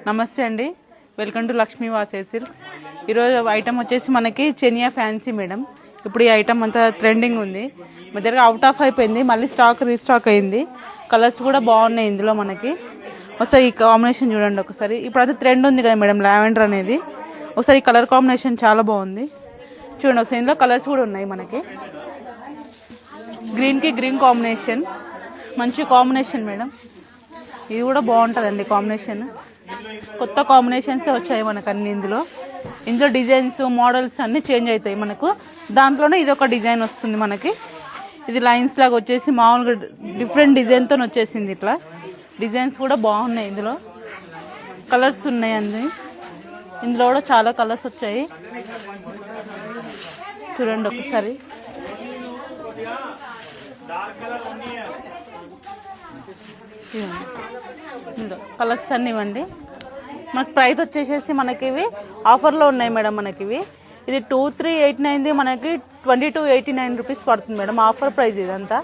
నమస్తే అండి, welcome to Lakshmi వాసే silks. ఈరోజు ఐటమ్ వచ్చేసి మనకి చెనియా ఫ్యాన్సీ మేడం. ఇప్పుడు ఈ ఐటమ్ అంతా ట్రెండింగ్ ఉంది, మా దగ్గర అవుట్ ఆఫ్ అయిపోయింది, మళ్ళీ స్టాక్ రీస్టాక్ అయింది. కలర్స్ కూడా బాగున్నాయి ఇందులో మనకి. ఒకసారి ఈ కాంబినేషన్ చూడండి ఒకసారి. ఇప్పుడు అయితే ట్రెండ్ ఉంది కదా మేడం లావెండర్ అనేది. ఒకసారి ఈ కలర్ కాంబినేషన్ చాలా బాగుంది చూడండి. ఒకసారి ఇందులో కలర్స్ కూడా ఉన్నాయి మనకి. గ్రీన్కి గ్రీన్ కాంబినేషన్, మంచి కాంబినేషన్ మేడం. ఇది కూడా బాగుంటుందండి కాంబినేషన్. కొత్త కాంబినేషన్స్ వచ్చాయి మనకు అన్ని. ఇందులో డిజైన్స్ మోడల్స్ అన్నీ చేంజ్ అవుతాయి మనకు. దాంట్లోనే ఇది ఒక డిజైన్ వస్తుంది మనకి. ఇది లైన్స్ లాగా వచ్చేసి మామూలుగా డిఫరెంట్ డిజైన్తో వచ్చేసింది. ఇట్లా డిజైన్స్ కూడా బాగున్నాయి. ఇందులో కలర్స్ ఉన్నాయి అన్ని. ఇందులో కూడా చాలా కలర్స్ వచ్చాయి చూడండి ఒకసారి. కలర్స్ అన్నీ ఇవ్వండి. మనకి ప్రైస్ వచ్చేసేసి మనకి ఇవి ఆఫర్లో ఉన్నాయి మేడం. మనకి ఇది 2389 మనకి 2289 రూపీస్ పడుతుంది మేడం. ఆఫర్ ప్రైస్ ఇదంతా.